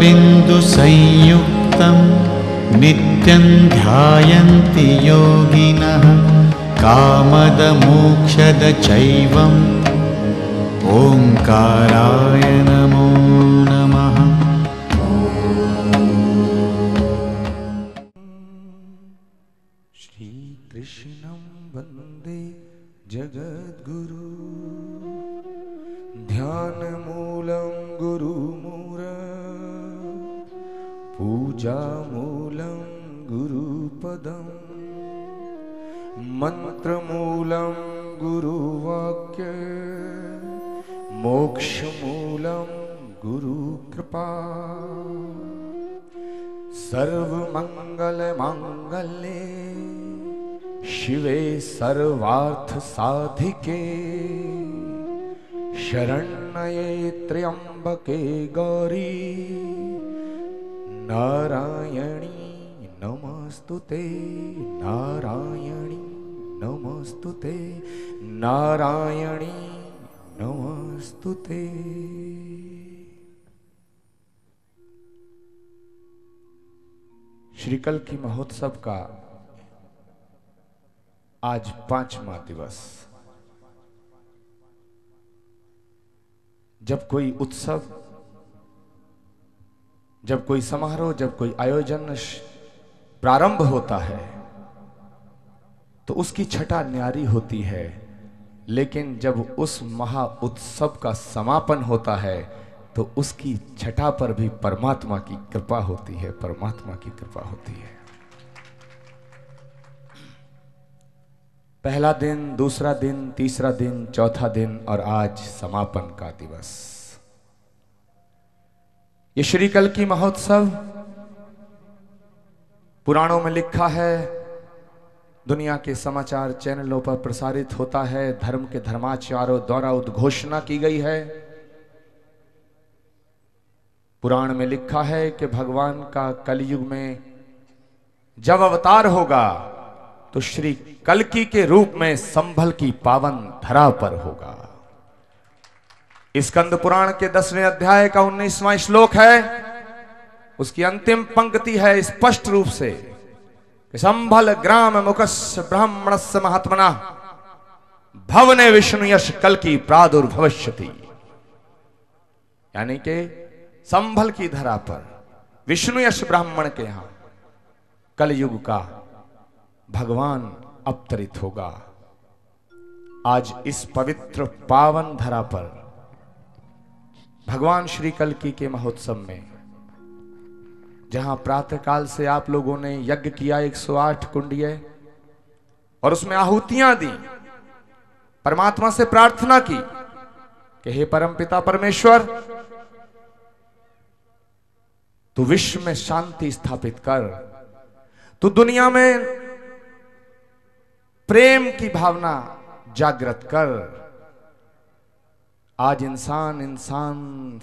मुखबिन्दुसंयुक्तं नित्यं ध्यायन्ति योगिनः कामदमोक्षद चैवम् ओंकाराय नमो नमः। श्री कृष्णं वन्दे जगद्गुरु ध्यानमूलं गुरुमूर पूजामूलं गुरुपदम् मंत्रमूलं गुरुवाक्य मोक्षमूलं गुरुकृपा सर्वमंगलमांगल्ये शिवे सर्वार्थसाधिके शरण्ये त्र्यंबके गौरी नारायणी नमस्तुते नारायणी नमस्तुते नारायणी नमस्तुते। श्री कल्कि महोत्सव का आज 5वां दिवस। जब कोई उत्सव, जब कोई समारोह, जब कोई आयोजन प्रारंभ होता है तो उसकी छटा न्यारी होती है, लेकिन जब उस महा उत्सव का समापन होता है तो उसकी छटा पर भी परमात्मा की कृपा होती है, परमात्मा की कृपा होती है। पहला दिन, दूसरा दिन, तीसरा दिन, चौथा दिन और आज समापन का दिवस। ये श्री कल्कि महोत्सव पुराणों में लिखा है, दुनिया के समाचार चैनलों पर प्रसारित होता है, धर्म के धर्माचार्यों द्वारा उद्घोषणा की गई है। पुराण में लिखा है कि भगवान का कलयुग में जब अवतार होगा तो श्री कल्कि के रूप में संभल की पावन धरा पर होगा। स्कंद पुराण के 10वें अध्याय का 19वां श्लोक है, उसकी अंतिम पंक्ति है स्पष्ट रूप से कि संभल ग्राम मुखस्य ब्राह्मणस्य महात्मना भवने विष्णु यश कल्कि प्रादुर्भविष्यति। यानी कि संभल की धरा पर विष्णु यश ब्राह्मण के यहां कलयुग का भगवान अवतरित होगा। आज इस पवित्र पावन धरा पर भगवान श्री कल्कि के महोत्सव में, जहां प्रातःकाल से आप लोगों ने यज्ञ किया 108 कुंडीय और उसमें आहुतियां दी, परमात्मा से प्रार्थना की कि हे परमपिता परमेश्वर, तू विश्व में शांति स्थापित कर, तू दुनिया में प्रेम की भावना जागृत कर। आज इंसान इंसान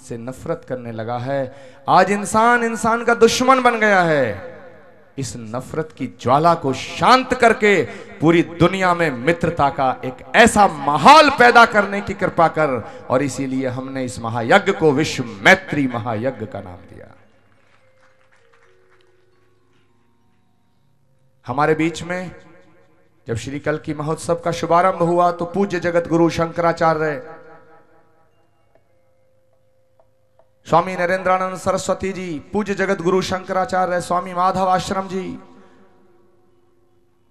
से नफरत करने लगा है, आज इंसान इंसान का दुश्मन बन गया है। इस नफरत की ज्वाला को शांत करके पूरी दुनिया में मित्रता का एक ऐसा माहौल पैदा करने की कृपा कर। और इसीलिए हमने इस महायज्ञ को विश्व मैत्री महायज्ञ का नाम दिया। हमारे बीच में जब श्री कल्कि महोत्सव का शुभारंभ हुआ तो पूज्य जगत गुरु शंकराचार्य स्वामी नरेंद्रानंद सरस्वती जी, पूज्य जगत गुरु शंकराचार्य स्वामी माधव आश्रम जी,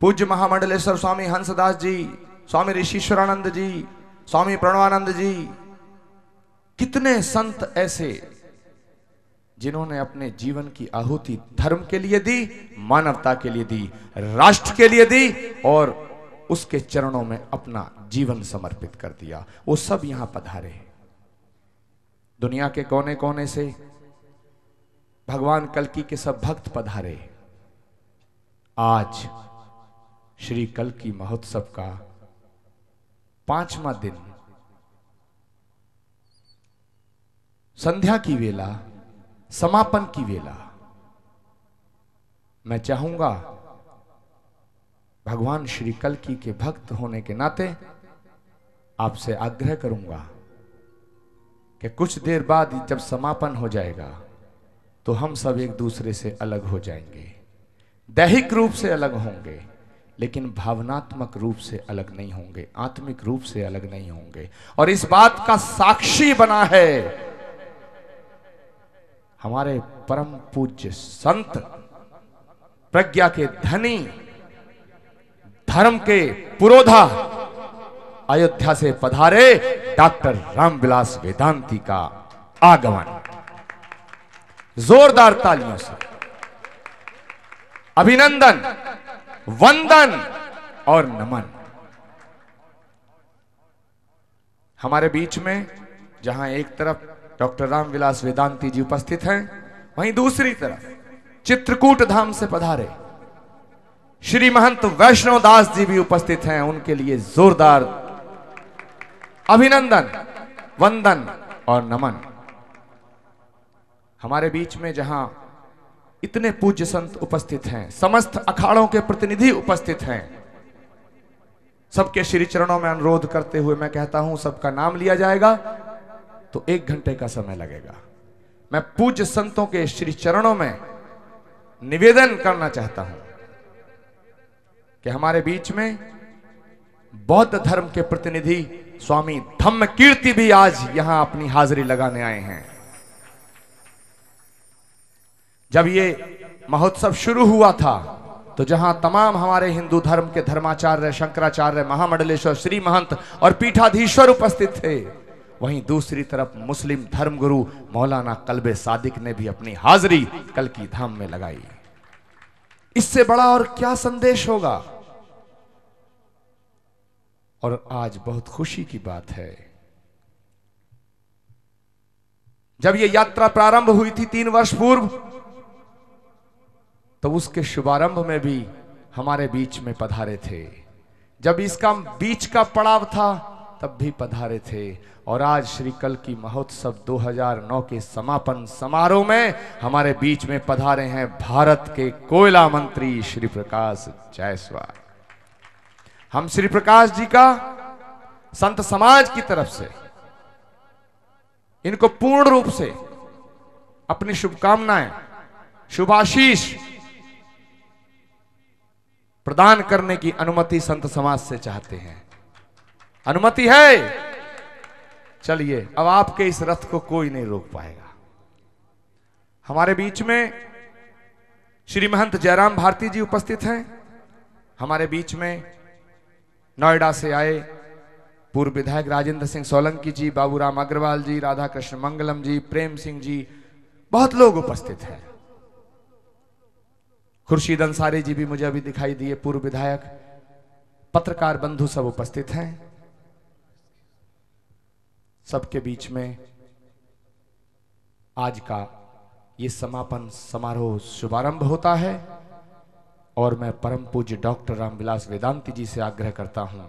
पूज्य महामंडलेश्वर स्वामी हंसदास जी, स्वामी ऋषिश्वरानंद जी, स्वामी प्रणवानंद जी, कितने संत ऐसे जिन्होंने अपने जीवन की आहुति धर्म के लिए दी, मानवता के लिए दी, राष्ट्र के लिए दी और उसके चरणों में अपना जीवन समर्पित कर दिया। वो सब यहां पधारे हैं। दुनिया के कोने कोने से भगवान कल्कि के सब भक्त पधारे। आज श्री कल्कि महोत्सव का 5वां दिन, संध्या की वेला, समापन की वेला। मैं चाहूंगा भगवान श्री कल्कि के भक्त होने के नाते आपसे आग्रह करूंगा कि कुछ देर बाद जब समापन हो जाएगा तो हम सब एक दूसरे से अलग हो जाएंगे। दैहिक रूप से अलग होंगे, लेकिन भावनात्मक रूप से अलग नहीं होंगे, आत्मिक रूप से अलग नहीं होंगे। और इस बात का साक्षी बना है हमारे परम पूज्य संत, प्रज्ञा के धनी, धर्म के पुरोधा, अयोध्या से पधारे डॉक्टर रामविलास वेदांती का आगमन। जोरदार तालियों से अभिनंदन, वंदन और नमन। हमारे बीच में जहां एक तरफ डॉक्टर रामविलास वेदांती जी उपस्थित हैं, वहीं दूसरी तरफ चित्रकूट धाम से पधारे श्री महंत वैष्णव दास जी भी उपस्थित हैं। उनके लिए जोरदार अभिनंदन, वंदन और नमन। हमारे बीच में जहां इतने पूज्य संत उपस्थित हैं, समस्त अखाड़ों के प्रतिनिधि उपस्थित हैं, सबके श्री चरणों में अनुरोध करते हुए मैं कहता हूं, सबका नाम लिया जाएगा तो 1 घंटे का समय लगेगा। मैं पूज्य संतों के श्री चरणों में निवेदन करना चाहता हूं कि हमारे बीच में बौद्ध धर्म के प्रतिनिधि स्वामी धम्म कीर्ति भी आज यहां अपनी हाजिरी लगाने आए हैं। जब ये महोत्सव शुरू हुआ था तो जहां तमाम हमारे हिंदू धर्म के धर्माचार्य, शंकराचार्य, महामंडलेश्वर, श्री महंत और पीठाधीश्वर उपस्थित थे, वहीं दूसरी तरफ मुस्लिम धर्मगुरु मौलाना कल्बे सादिक ने भी अपनी हाजिरी कल की धाम में लगाई। इससे बड़ा और क्या संदेश होगा। और आज बहुत खुशी की बात है, जब यह यात्रा प्रारंभ हुई थी 3 वर्ष पूर्व, तो उसके शुभारंभ में भी हमारे बीच में पधारे थे। जब इसका बीच का पड़ाव था तब भी पधारे थे। और आज श्री कल की महोत्सव 2009 के समापन समारोह में हमारे बीच में पधारे हैं भारत के कोयला मंत्री श्री प्रकाश जायसवाल। हम श्री प्रकाश जी का संत समाज की तरफ से इनको पूर्ण रूप से अपनी शुभकामनाएं, शुभाशीष प्रदान करने की अनुमति संत समाज से चाहते हैं। अनुमति है? चलिए, अब आपके इस रथ को कोई नहीं रोक पाएगा। हमारे बीच में श्री महंत जयराम भारती जी उपस्थित हैं। हमारे बीच में नोएडा से आए पूर्व विधायक राजेंद्र सिंह सोलंकी जी, बाबूराम अग्रवाल जी, राधा कृष्ण मंगलम जी, प्रेम सिंह जी, बहुत लोग उपस्थित हैं। खुर्शीद अंसारी जी भी मुझे अभी दिखाई दिए, पूर्व विधायक, पत्रकार बंधु सब उपस्थित हैं। सबके बीच में आज का ये समापन समारोह शुभारंभ होता है और मैं परम पूज्य डॉक्टर रामविलास वेदांती जी से आग्रह करता हूं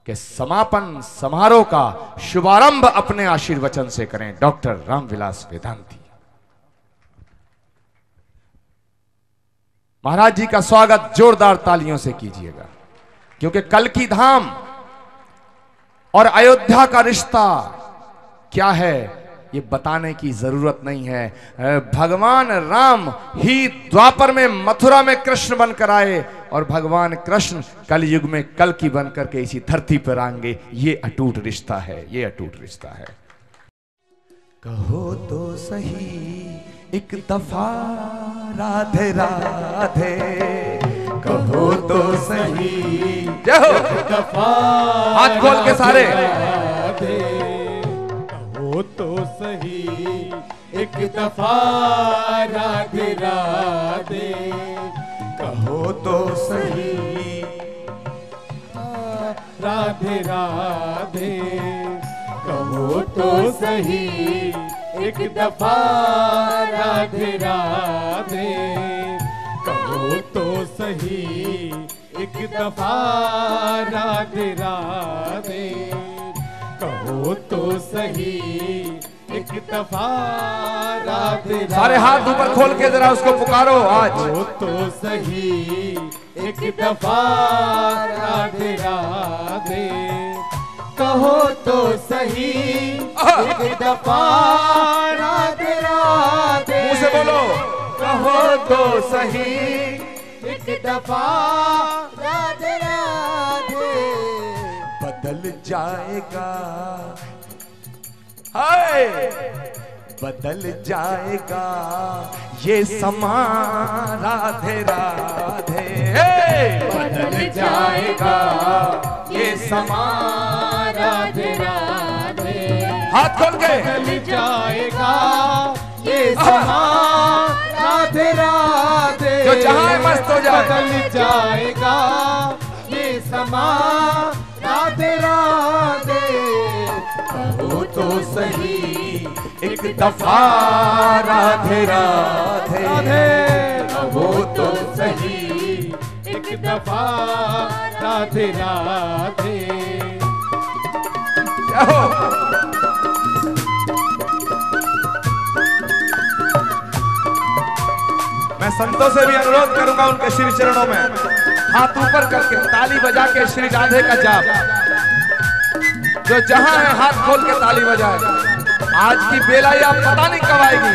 कि समापन समारोह का शुभारंभ अपने आशीर्वचन से करें। डॉक्टर रामविलास वेदांती महाराज जी का स्वागत जोरदार तालियों से कीजिएगा, क्योंकि कल की धाम और अयोध्या का रिश्ता क्या है ये बताने की जरूरत नहीं है। भगवान राम ही द्वापर में मथुरा में कृष्ण बनकर आए और भगवान कृष्ण कल युग में कल्कि बनकर के इसी धरती पर आएंगे। ये अटूट रिश्ता है, ये अटूट रिश्ता है। कहो तो सही एक दफा राधे राधे, कहो तो सही, जय हो, एक दफा हाथ खोल के सारे, कहो तो सही एक दफा राधे राधे, कहो तो सही राधे राधे, कहो तो सही एक दफा राधे राधे, कहो तो सही एक दफा राधे राधे, कहो तो सही एक दफा राधे राधे। सारे हाथ ऊपर खोल के जरा उसको पुकारो आज। कहो तो सही एक दफा राधे राधे, कहो तो सही एक दफा राधे राधे, मुंह से बोलो, कहो तो सही एक दफा राधे राधे। बदल जाएगा, हाय बदल जाएगा ये समा राधे राधे। बदल जाएगा ये समा राधे राधे। हाथ खोल के। बदल जाएगा ये समा राधे राधे। जो जहां मस्त हो जाए। बदल जाएगा ये समा राधे राधे। कहो तो सही एक दफा राधे राधे। कहो तो सही एक दफा राधे राधे। क्या हो? मैं संतों से भी अनुरोध करूंगा उनके श्री चरणों में हाथ ऊपर करके ताली बजा के श्री राधे का जाप। जो जहां है हाथ खोल के ताली बजाए। आज की बेला या पता नहीं कब आएगी।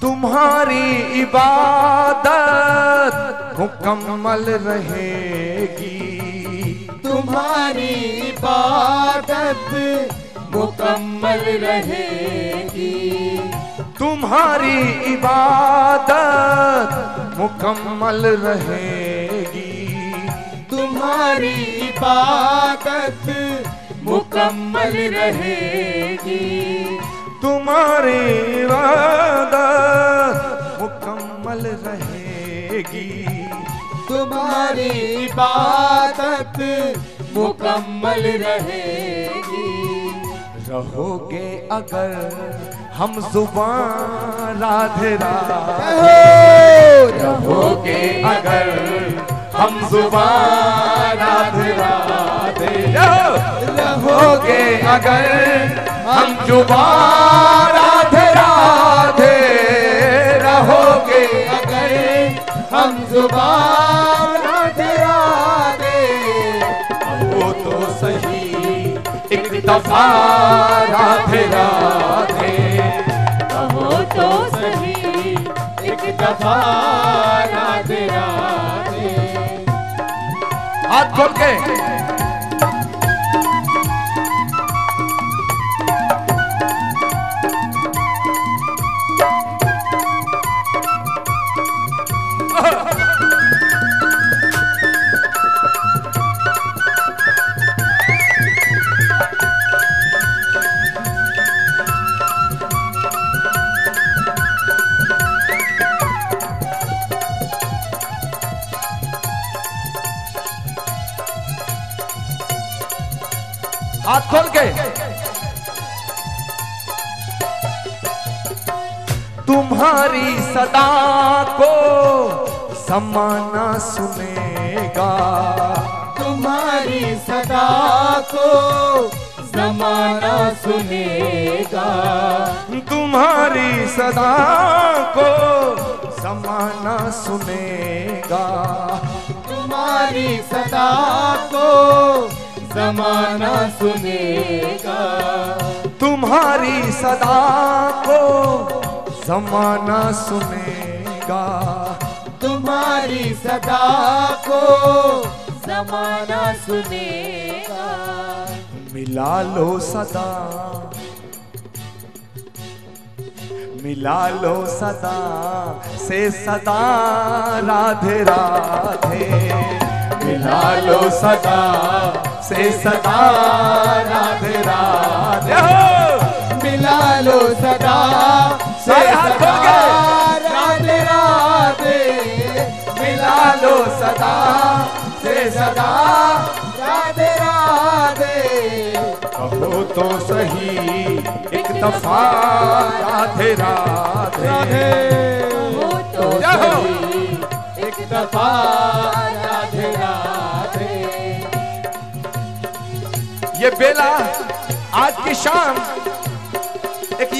तुम्हारी इबादत मुकम्मल रहेगी। तुम्हारी इबादत मुकम्मल रहेगी। तुम्हारी इबादत मुकम्मल रहेगी। तुम्हारी इबादत मुकम्मल रहेगी। तुम्हारी इबादत मुकम्मल रहेगी। तुम्हारी इबादत मुकम्मल रहेगी। रहोगे अगर हम जुबान राधे राधे। रहोगे अगर हम जुबान राधे राधे। रहोगे अगर हम जुबान राधे राधे। रहोगे अगर हम जुबान राधे राधे। वो तो सही एक दफा राधे राधे। कहो तो सही एक दफा राधे राधे। हाथ खोल के। हाथ खोल के। तुम्हारी सदा को समाना सुनेगा। तुम्हारी सदा को जमाना सुनेगा। तुम्हारी सदा को समाना सुनेगा। तुम्हारी सदा को जमाना सुनेगा। तुम्हारी सदा को जमाना सुनेगा। तुम्हारी सदा को जमाना सुनेगा। मिला लो सदा, मिला लो सदा से सदा राधे राधे। मिला लो सदा से सदा राधे राधे। मिला लो सदा से सदा राधे राधे। मिला लो सदा से सदा राधे राधे। कहो तो सही एक दफा राधे राधे। कहो तो सही एक दफा राधे राधे। ये बेला आज की शाम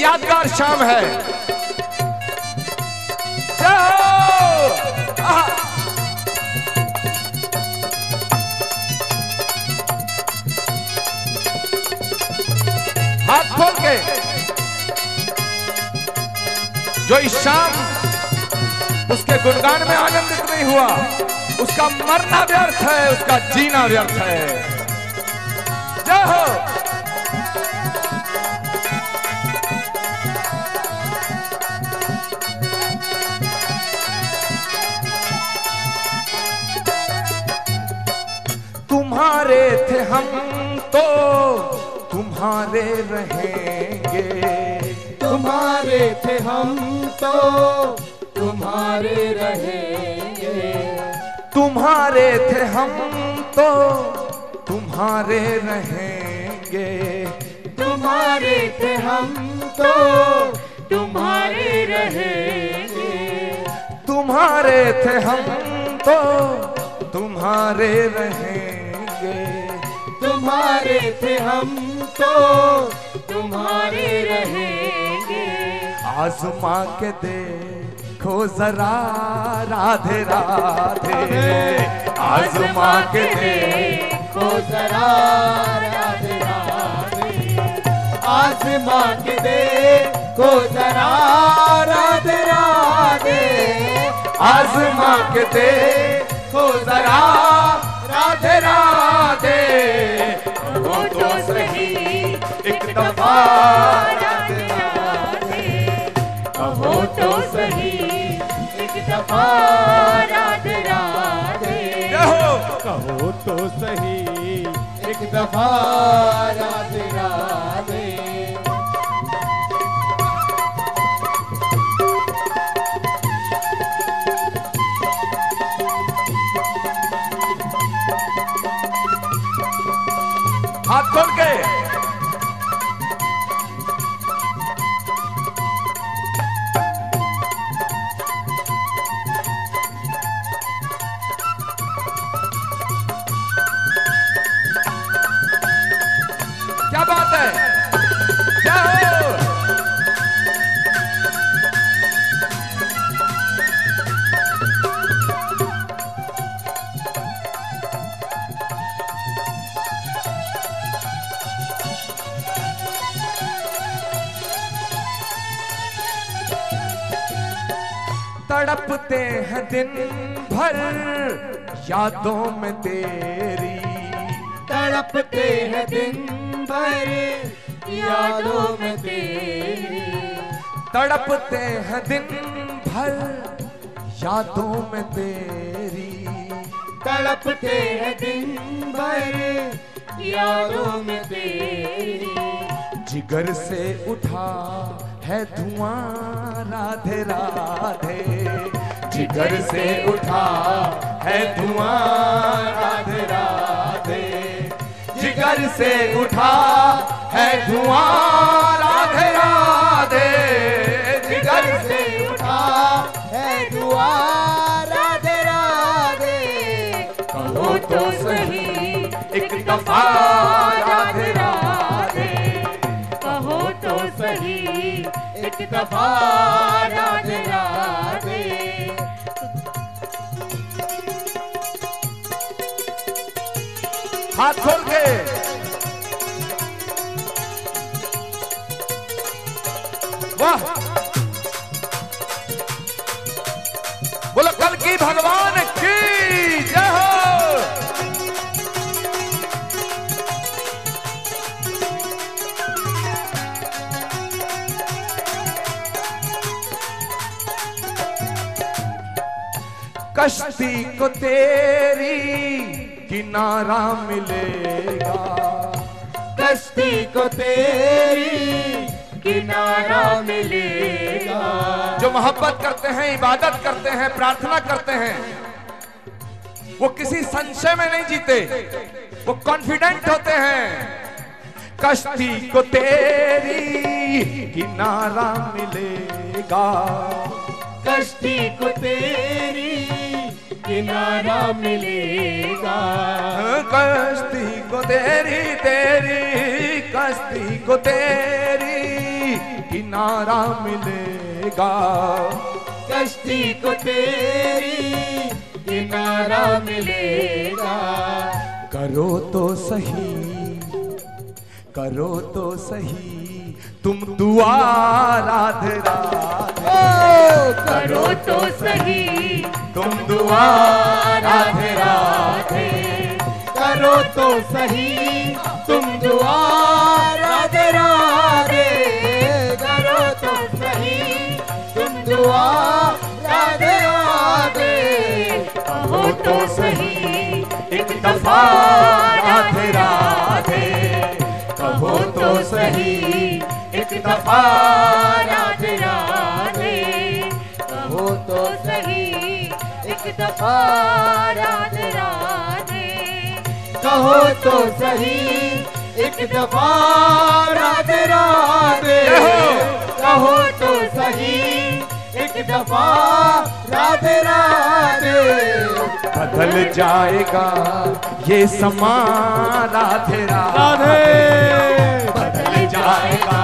यादगार शाम है। जाओ! हाथ खोल के जो इस शाम उसके गुणगान में आनंदित नहीं हुआ, उसका मरना व्यर्थ है, उसका जीना व्यर्थ है। जय हो। तुम्हारे थे हम तो तुम्हारे रहेंगे, तुम्हारे थे हम तो तुम्हारे रहेंगे, तुम्हारे थे हम तो तुम्हारे रहेंगे, तुम्हारे थे हम तो तुम्हारे रहेंगे, तुम्हारे थे हम तो तुम्हारे रहेंगे, तुम्हारे थे हम तो तुम्हारे रहेंगे। आज़मा के देखो जरा राधे राधे, आज़मा के देखो जरा राधे राधे, आज़मा के देखो जरा राधे राधे, आज़मा के देखो जरा राधे राधे। वो तो सही एक दफा राधे राधे, कहो तो सही एक दफा राधे राधे, कहो तो सही एक दफा राधे राधे। हाथ खोल के क्या बात है, क्या हो? तड़पते हैं दिन भर यादों में तेरी, तड़पते हैं दिन भर यादों में तेरी, तड़पते हैं दिन भर यादों में तेरी, तड़पते हैं दिन भर यादों में तेरी। जिगर से उठा है धुआं राधे राधे, जिगर से उठा है धुआं राधे राधे, जिगर से उठा है धुआं राधे राधे, जिगर से उठा है धुआं राधे राधे, कहो तो सही एक दफा राधे राधे, कहो तो सही एक दफा राधे राधे। हाथ खोल के वाह, बोलो कल की भगवान की जय हो। कश्ती को तेरी किनारा मिलेगा, कश्ती को तेरी किनारा मिलेगा। जो मोहब्बत करते हैं, इबादत करते हैं, प्रार्थना करते हैं, वो किसी संशय में नहीं जीते, वो कॉन्फिडेंट होते हैं। कश्ती को तेरी किनारा मिलेगा, कश्ती को तेरी किनारा मिलेगा, कश्ती को तेरी तेरी, कश्ती को तेरी किनारा मिलेगा। कश्ती को तेरी किनारा मिलेगा। करो तो सही, करो तो सही तुम दुआ राधे राधे। करो तो सही तुम दुआ राधे राधे। करो तो सही तुम दुआ राधे राधे। करो तो सही तुम दुआ राधे राधे। कहो तो सही एक दफा राधे राधे। कहो तो सही एक दफा राधे राधे। कहो तो सही एक दफा राधे राधे। कहो तो सही एक दफा राधे राधे। कहो तो सही एक दफा राधे राधे। बदल जाएगा ये समा राधे राधे। बदल जाएगा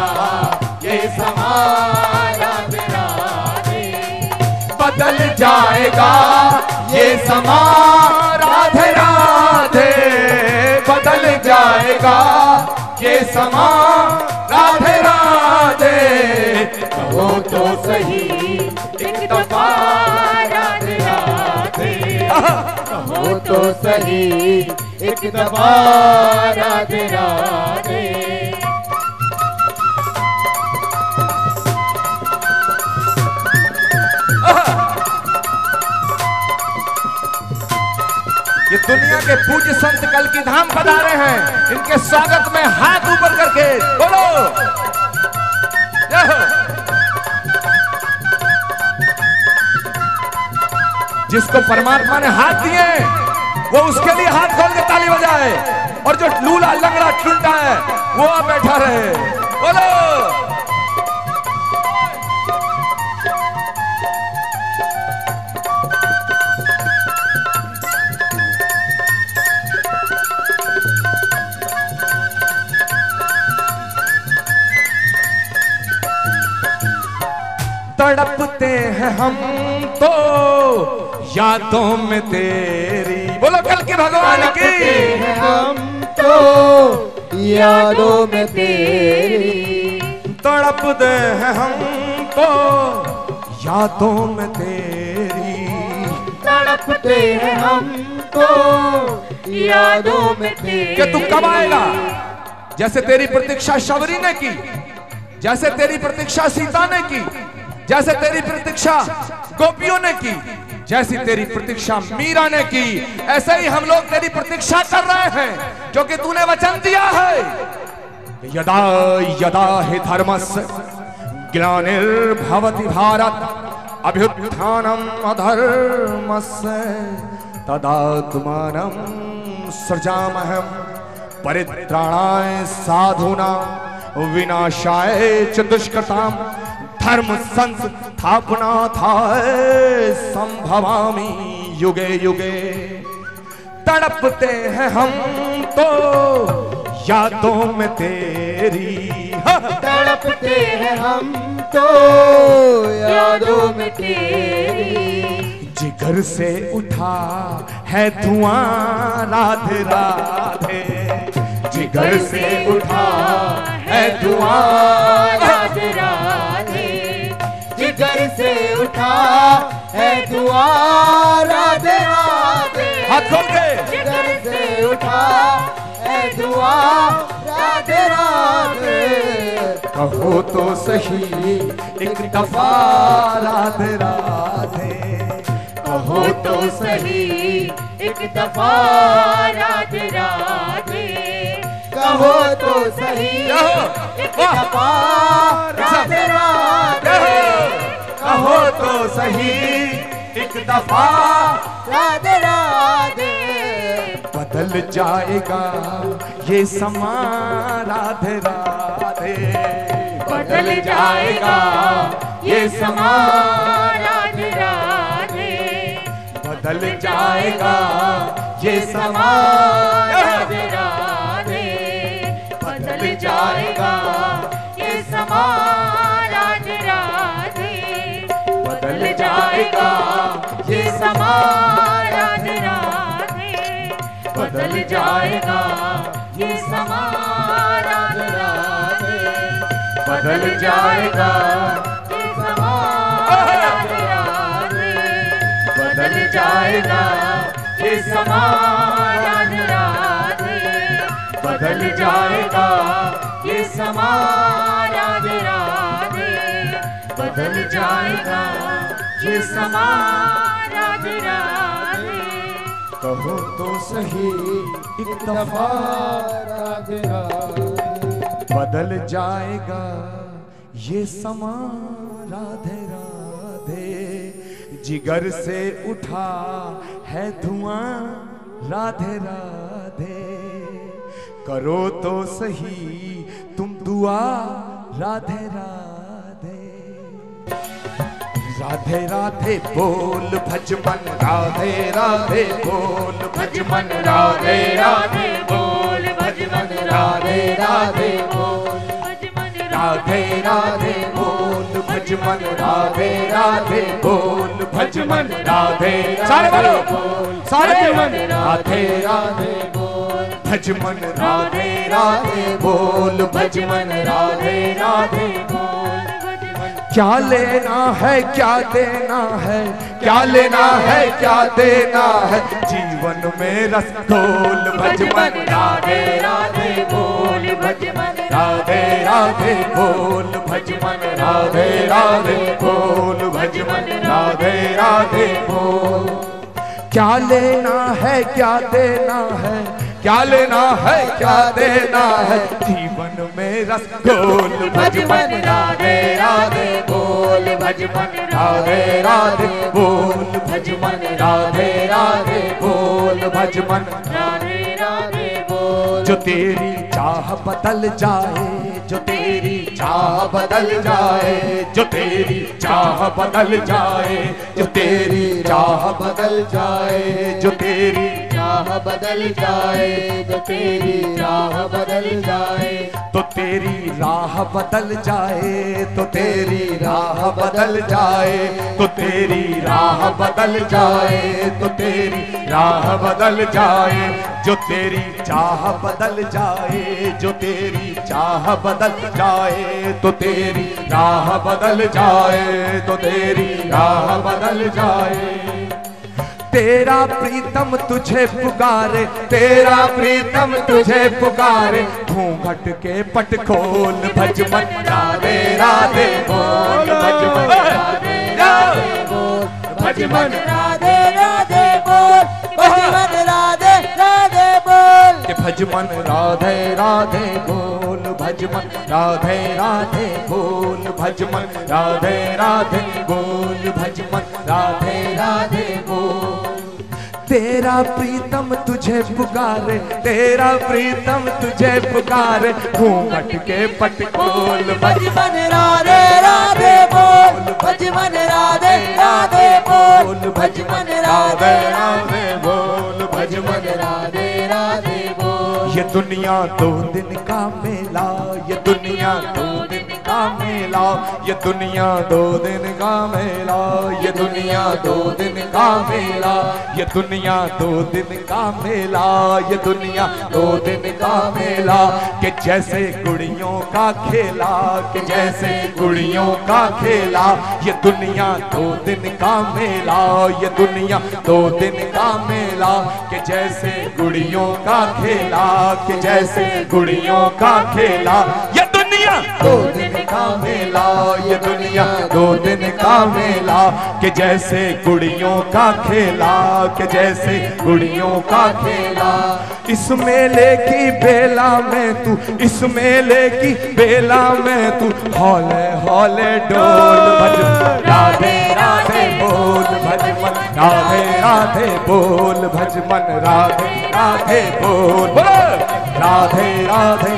ये समा राधे राधे। बदल जाएगा ये समा राधे राधे। बदल जाएगा ये समा राधे राधे। कहो तो सही एक दफा राधे राधे। कहो तो सही एक दफा राधे राधे। ये दुनिया के पूज्य संत कल की धाम पधारे हैं। इनके स्वागत में हाथ ऊपर करके बोलो जय हो। जिसको परमात्मा ने हाथ दिए वो उसके लिए हाथ खोल के ताली बजाए, और जो लूला लंगड़ा चुनता है वो आ बैठा रहे। बोलो तड़पते हैं हम तो यादों में तेरी। बोलो कल के भगवान की। हम तो यादों में तेरी। तड़पते हैं हम तो यादों में तेरी। तड़पते हैं हम तो यादों में तेरी। कि तू कब आएगा? जैसे तेरी प्रतीक्षा शबरी ने की, जैसे तेरी प्रतीक्षा सीता ने की, जैसे तेरी प्रतीक्षा गोपियों ने की, जैसी तेरी प्रतीक्षा मीरा ने की, ऐसे ही हम लोग तेरी प्रतीक्षा कर रहे हैं, जो कि तूने वचन दिया है। यदा यदा हि धर्मस्य ग्लानिर्भवति भारत अभ्युत्थानम् अधर्मस्य तदात्मानं सृजामहं परित्राणाय साधूनां विनाशाय च दुष्कृतां धर्म संस्थापनार्थाय संभवामि युगे युगे। तड़पते हैं हम तो यादों में तेरी। तड़पते हैं हम तो यादों में तेरी। जिगर से उठा है धुआं राधे राधे। जिगर से उठा है धुआं राधे राधे। जिगर से उठा है धुआं राधे राधे। हाथ खोल के। जिगर से उठा है धुआं राधे राधे। कहो तो सही एक दफा राधे राधे। कहो तो सही एक दफा राधे राधे। कहो तो सही एक दफा राधे राधे। कहो तो सही एक दफा राधे राधे। बदल जाएगा ये समा राधे राधे। बदल जाएगा ये समा राधे राधे। बदल जाएगा ये समा राधे राधे। बदल जाएगा ये समा जाएगा ये समा राधे राधे, बदल जाएगा ये समा राधे राधे, बदल जाएगा ये समा राधे राधे, बदल जाएगा ये समा राधे राधे, बदल जाएगा ये समा राधे राधे। कहो तो सही एक दफा राधे राधे, बदल जाएगा ये समा राधे राधे, जिगर से उठा है धुआं राधे राधे, करो तो सही तुम दुआ राधे राधे। राधे राधे बोल भजमन, राधे राधे बोल भजमन, राधे राधे बोल भजमन, राधे राधे बोल भजमन, राधे राधे बोल भजमन, राधे राधे बोल भजमन, राधे सारे बोलो सारे मन, राधे राधे बोल भजमन, राधे राधे बोल भजमन, राधे राधे बोल भजमन। क्या लेना है क्या देना है, क्या लेना है क्या देना है, जीवन में रस घोल भजमन, राधे राधे बोल भजमन, राधे राधे बोल भजमन, राधे राधे बोल भजमन, राधे राधे बोल। क्या लेना है क्या देना है, क्या लेना है क्या देना है, जीवन में रस घोल भजमन, राधे राधे बोल भजमन, राधे राधे बोल भजमन, राधे राधे बोल भजमन, राधे राधे बोल। जो तेरी चाह बदल जाए, जो तेरी चाह बदल जाए, जो तेरी चाह बदल जाए, जो तेरी चाह बदल जाए, जो तेरी चाह बदल जाए, जो तेरी राह बदल जाए, तो तेरी राह बदल जाए, तो तेरी राह बदल जाए, तो तेरी राह बदल जाए, तो तेरी राह बदल जाए, जो तेरी चाह बदल जाए, जो तेरी चाह बदल जाए, तो तेरी राह बदल जाए, तो तेरी राह बदल जाए। तेरा प्रीतम तुझे पुकारे, तेरा प्रीतम तुझे पुकारे, घूंघट के पट खोल भजमन, राधे राधे बोल भजमन, राधे राधे बोल भजमन, राधे राधे बोल भजमन, राधे राधे बोल भजमन, राधे राधे बोल भजमन, राधे राधे बोल भजमन, राधे राधे बोल भजमन, राधे राधे बोल। तेरा प्रीतम तुझे पुकारे, तेरा प्रीतम तुझे पुकारे, घूंघट के पट खोल भजमन, राधे राधे बोल भजमन, राधे राधे बोल भजमन, राधे राधे बोल भजमन, राधे राधे बोल। ये दुनिया दो दिन का मेला, ये दुनिया दो दिन का मेला, ये दुनिया दो दिन का मेला, ये दुनिया दो दिन का मेला, ये दुनिया दो दिन का मेला, ये दुनिया दो दिन का मेला, कि जैसे गुड़ियों का खेला, कि जैसे गुड़ियों का खेला, ये दुनिया दो दिन का मेला, ये दुनिया दो दिन का मेला, कि जैसे गुड़ियों का खेला, कि जैसे गुड़ियों का खेला, ये दुनिया दो दिन का मेला, ये दुनिया दो दिन का मेला, कि जैसे गुड़ियों का खेला, कि जैसे गुड़ियों का खेला। इस मेले की बेला में तू, इस मेले की बेला में तू, हौले हौले डोल भजमन, राधे राधे बोल भजमन, राधे राधे बोल भजमन, राधे राधे बोल, राधे राधे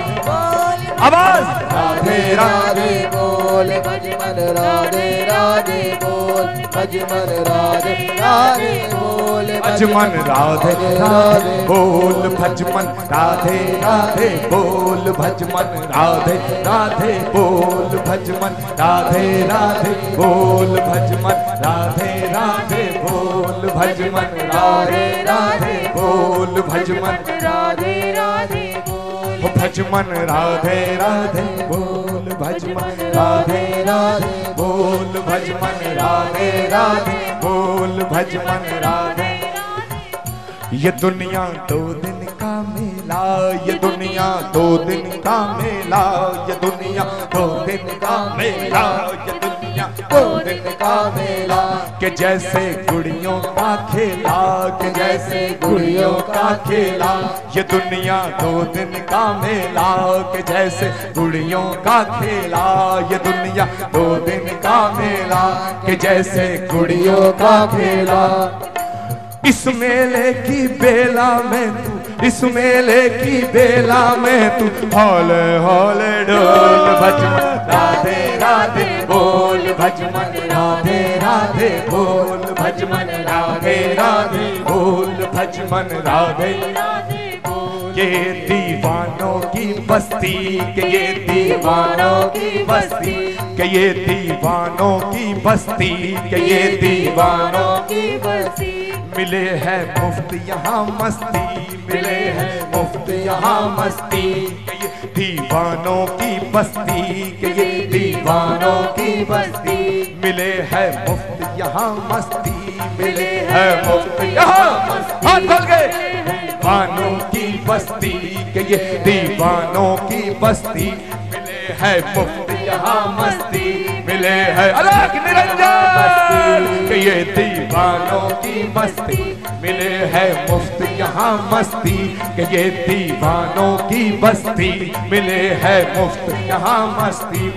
आवाज, राधे राधे बोल भजमन, राधे राधे बोल भजमन, राधे राधे बोल भजमन, राधे राधे बोल भजमन, राधे राधे बोल भजमन, राधे राधे बोल भजमन, राधे राधे बोल भजमन, राधे राधे बोल भजमन, राधे राधे बोल बोल भज मन राधे राधे बोल, भज मन राधे राधे बोल भज मन राधे राधे बोल भज मन राधे राधे बोल भज मन राधे। ये दुनिया 2 दिन का मेला, ये दुनिया 2 दिन का मेला, ये दुनिया 2 दिन का मेला, ये दुनिया 2 दिन का मेला। कि जैसे गुड़ियों का खेला, कि जैसे गुड़ियों का खेला, ये दुनिया 2 दिन का मेला, कि जैसे गुड़ियों का खेला, ये दुनिया 2 दिन का मेला, कि जैसे गुड़ियों का खेला। इस मेले की बेला में तू, इस मेले की बेला में तू हौले हौले डोल भज मन राधे राधे बोल भज मन राधे राधे बोल भज मन राधे राधे बोल भज मन राधे राधे बोल। ये दीवानों की बस्ती, के ये दीवानों की बस्ती, के ये दीवानों की बस्ती, के ये दीवानों की बस्ती, मिले है मुफ्त यहाँ मस्ती, मिले है मुफ्त यहाँ मस्ती। के ये दीवानों की बस्ती, के ये दीवानों की बस्ती, मिले है मुफ्त यहाँ मस्ती, मिले है मुफ्त यहाँ मस्ती। हाथ खोल के दीवानों की बस्ती, के ये दीवानों की बस्ती, मिले है मुफ्त यहाँ मस्ती, मिले है अलग निरंजन। के ये दीवानों की बस्ती, मिले है मुफ्त यहाँ मस्ती, के ये दीवानों की बस्ती, मिले है मुफ्त यहाँ मस्ती।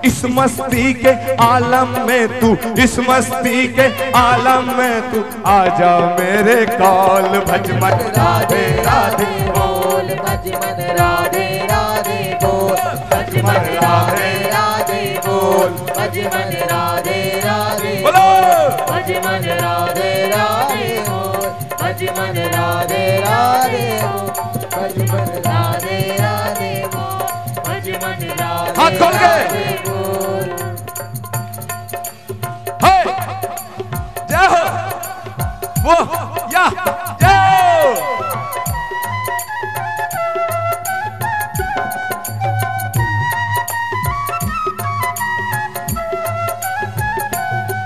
इस मस्ती के आलम में तू, इस मस्ती के आलम में तू आजा मेरे कॉल भज मन राधे राधे बोल भज मन राधे राधे बोल, भज मन राधे राधे बोल, भज मन राधे राधे बोलो भज मन राधे राधे बोल, भज मन राधे राधे बोल, भज मन राधे राधे बोल, भज मन राधे हाथ खोल के बोल। हे जय हो वो या जय हो।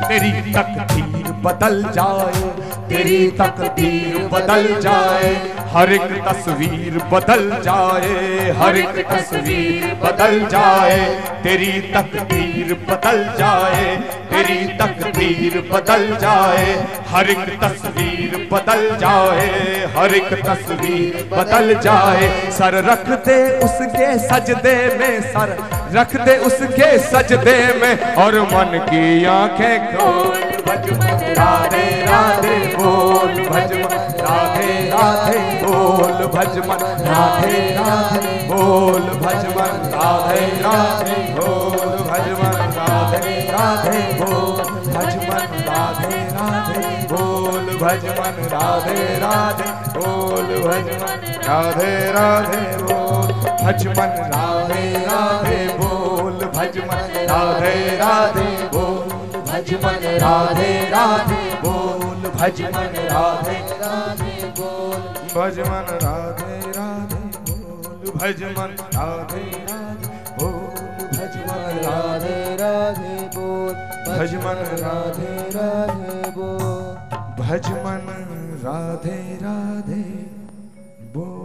तेरी तकदीर बदल जाए, तेरी तकदीर बदल जाए, हर एक तस्वीर बदल जाए, हर एक तस्वीर बदल जाए। तेरी तकदीर बदल जाए, तेरी तकदीर बदल जाए, हर एक तस्वीर बदल जाए, हर एक तस्वीर बदल जाए। सर रख दे उसके सजदे में, सर रख दे उसके सजदे में, और मन की आंखें खोल भज मन राधे राधे बोल भज मन राधे राधे बोल भज मन राधे राधे बोल भज मन राधे राधे बोल भज मन राधे राधे बोल भज मन राधे राधे बोल भज मन राधे राधे बोल भज मन राधे राधे बोल भज मन राधे राधे बोल भज मन राधे राधे बोल भज मन राधे राधे बोल भज मन राधे राधे बोल भज मन राधे राधे बोल भज मन राधे राधे बोल भज मन राधे राधे बोल भज मन राधे राधे बोल भज मन राधे राधे बोल।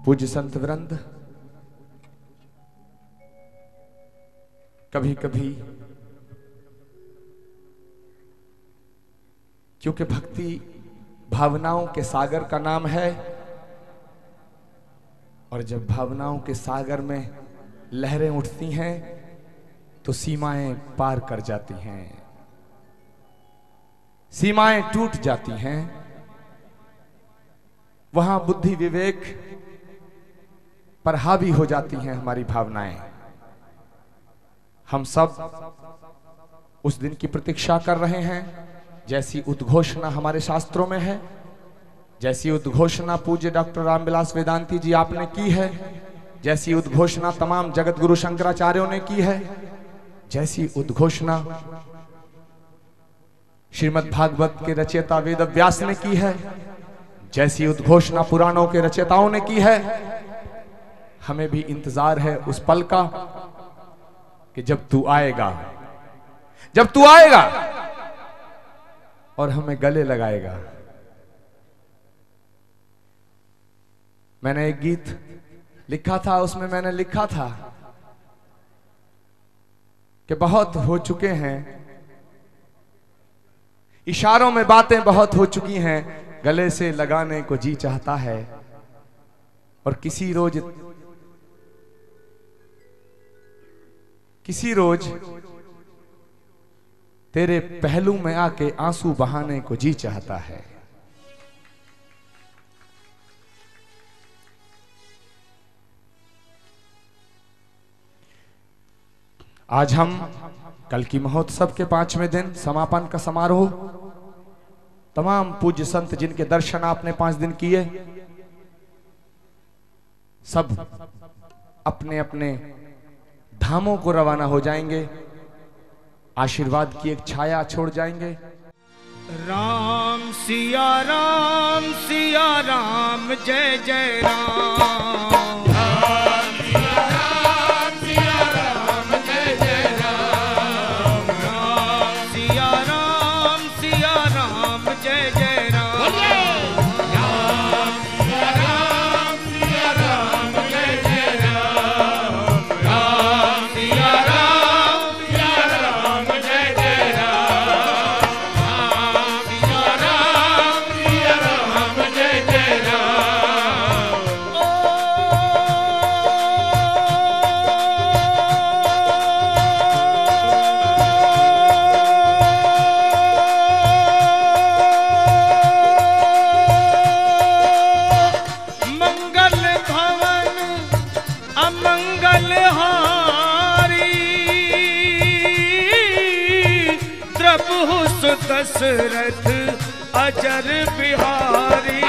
पूज्य संत वृंद, कभी कभी क्योंकि भक्ति भावनाओं के सागर का नाम है, और जब भावनाओं के सागर में लहरें उठती हैं तो सीमाएं पार कर जाती हैं, सीमाएं टूट जाती हैं। वहां बुद्धि विवेक पर हावी हो जाती हैं हमारी भावनाएं। हम सब उस दिन की प्रतीक्षा कर रहे हैं, जैसी उद्घोषणा हमारे शास्त्रों में है, जैसी उद्घोषणा पूज्य डॉक्टर रामविलास वेदांती जी आपने की है, जैसी उद्घोषणा तमाम जगत गुरु शंकराचार्यों ने की है, जैसी उद्घोषणा श्रीमद् भागवत के रचयिता वेद व्यास ने की है, जैसी उद्घोषणा पुराणों के रचयिताओं ने की है, हमें भी इंतजार है उस पल का कि जब तू आएगा, जब तू आएगा और हमें गले लगाएगा। मैंने एक गीत लिखा था, उसमें मैंने लिखा था कि बहुत हो चुके हैं, इशारों में बातें बहुत हो चुकी हैं, गले से लगाने को जी चाहता है। और किसी रोज तेरे पहलू में आके आंसू बहाने को जी चाहता है। आज हम कल की महोत्सव के 5वें दिन समापन का समारोह, तमाम पूज्य संत जिनके दर्शन आपने 5 दिन किए, सब अपने अपने धामों को रवाना हो जाएंगे, आशीर्वाद की एक छाया छोड़ जाएंगे। राम सिया राम जय जय राम। दशरथ अजर बिहारी।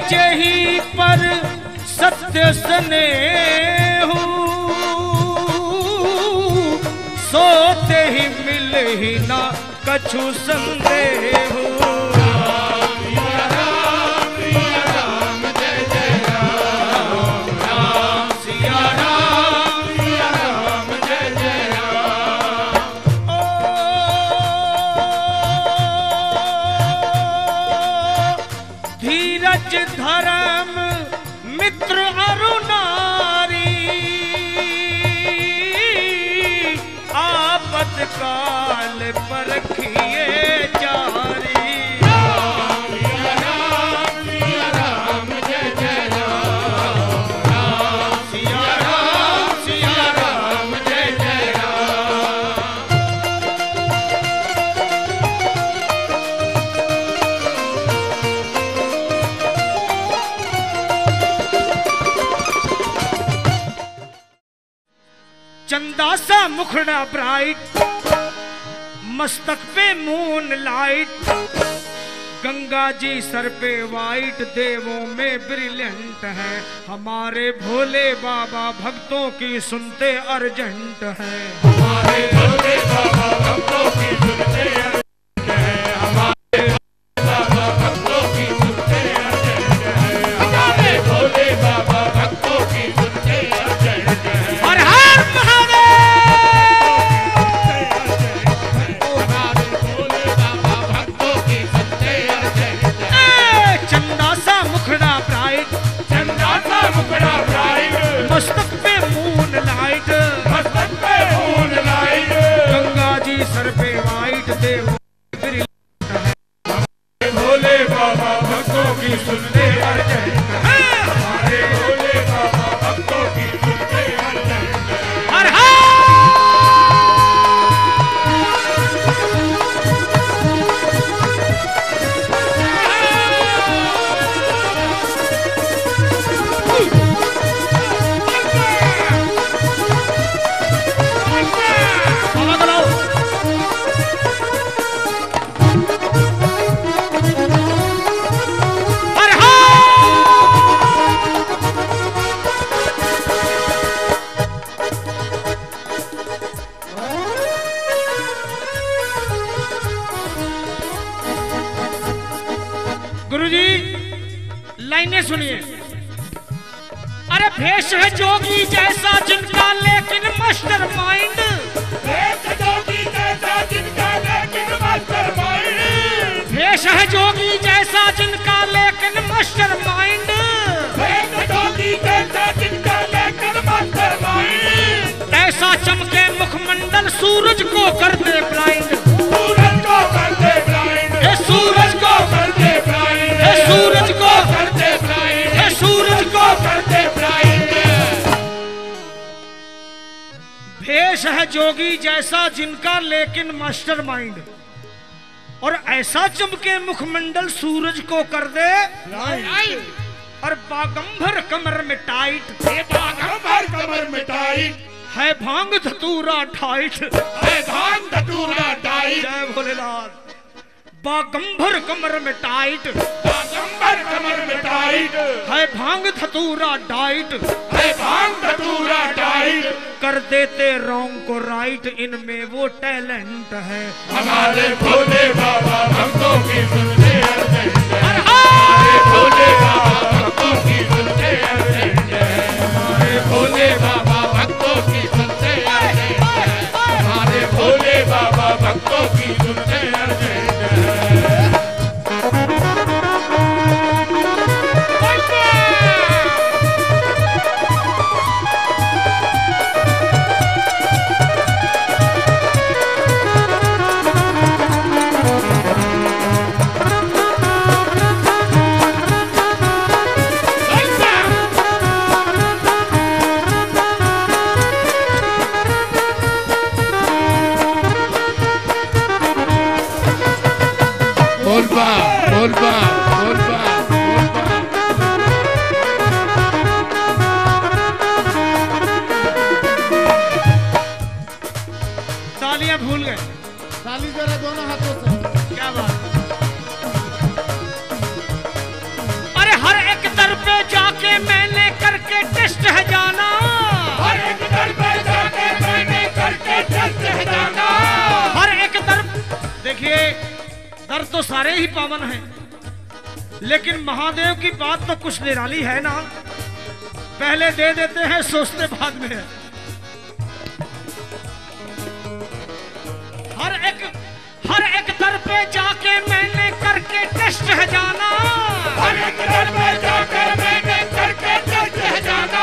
जेहि पर सत्य स्नेहु सोते ही मिल ही ना कछु संदेहु। धर्म मित्र अरुणारी आपत काल परखिए जारी। चंदा सा मुखड़ा ब्राइट, मस्तक पे moon light, Ganga ji sir पे वाइट, देवों में ब्रिलियंट है, हमारे भोले बाबा भक्तों की सुनते अर्जेंट है, हमारे भोले बाबा भक्तों की सुनते अर्जेंट है, हमारे बाबा भक्तों की सुनते अर्जेंट है, हमारे भोले बाबा भक्तों की सुनते अर्जेंट है, हर हर महादेव, हमारे भोले बाबा भक्तों की सुनते अर्जेंट है, चंदा सा मुखड़ा ब्राइट, चंदा सा मुखड़ा ब्राइट, मस्तक पे मून लाइट, मस्तक पे moon light, Ganga ji sir पे वाइट, देव भोले बाबा भक्तों की सुनते अर्जेंट है, हमारे भोले बाबा भक्तों की सुनते अर्जेंट है, हर हर गुरुजी लाइनें सुनिए। अरे भेष है जोगी जैसा जिनका लेकिन मास्टर माइंड, भेष है जोगी जैसा जिनका लेकिन मास्टर माइंड, भेष है जोगी जैसा जिनका लेकिन मास्टर माइंड, भेष है जोगी जैसा जिनका लेकिन मास्टर माइंड, ऐसा चमके मुखमंडल सूरज को कर दे ब्लाइंड, सूरज को कर दे ब्लाइंड, सूरज को कर दे ब्लाइंड, सूरज को कर दे ब्लाइंड, सूरज को कर दे ब्लाइंड। भेष है जोगी जैसा जिनका लेकिन मास्टर माइंड, और ऐसा चमके मुखमंडल सूरज को कर दे ब्लाइंड, और बागंभर कमर में टाइट, बागंभर कमर में टाइट, है भांग धतूरा ठाइट, है भांग धतूरा टाइट, जय भोलेनाथ। बागंभर कमर में टाइट, बागंभर कमर में टाइट, है भांग धतूरा डाइट, है भांग धतूरा डाइट, कर देते रॉन्ग को राइट, इनमें वो टैलेंट है, हमारे भोले बाबा भक्तों की सुनते अर्जेंट है, हमारे भोले बाबा भक्तों की सुनते अर्जेंट है, हमारे भोले बाबा भक्तों की सुनते अर्जेंट है, हमारे भोले बाबा भक्तों की सुनते अर्जेंट है। तालियां भूल गए, ताली जरा दोनों हाथों से, क्या बात। अरे हर एक दर पे जाके मैंने करके टेस्ट है जाना, हर एक दर पे जाके मैंने करके टेस्ट है जाना, हर एक दर। देखिए दर तो सारे ही पावन हैं, लेकिन महादेव की बात तो कुछ निराली है ना, पहले दे देते हैं सोचते बाद में है। हर एक दर पे जाके मैंने करके टेस्ट है जाना, हर एक दर पे जाके मैंने करके टेस्ट है जाना,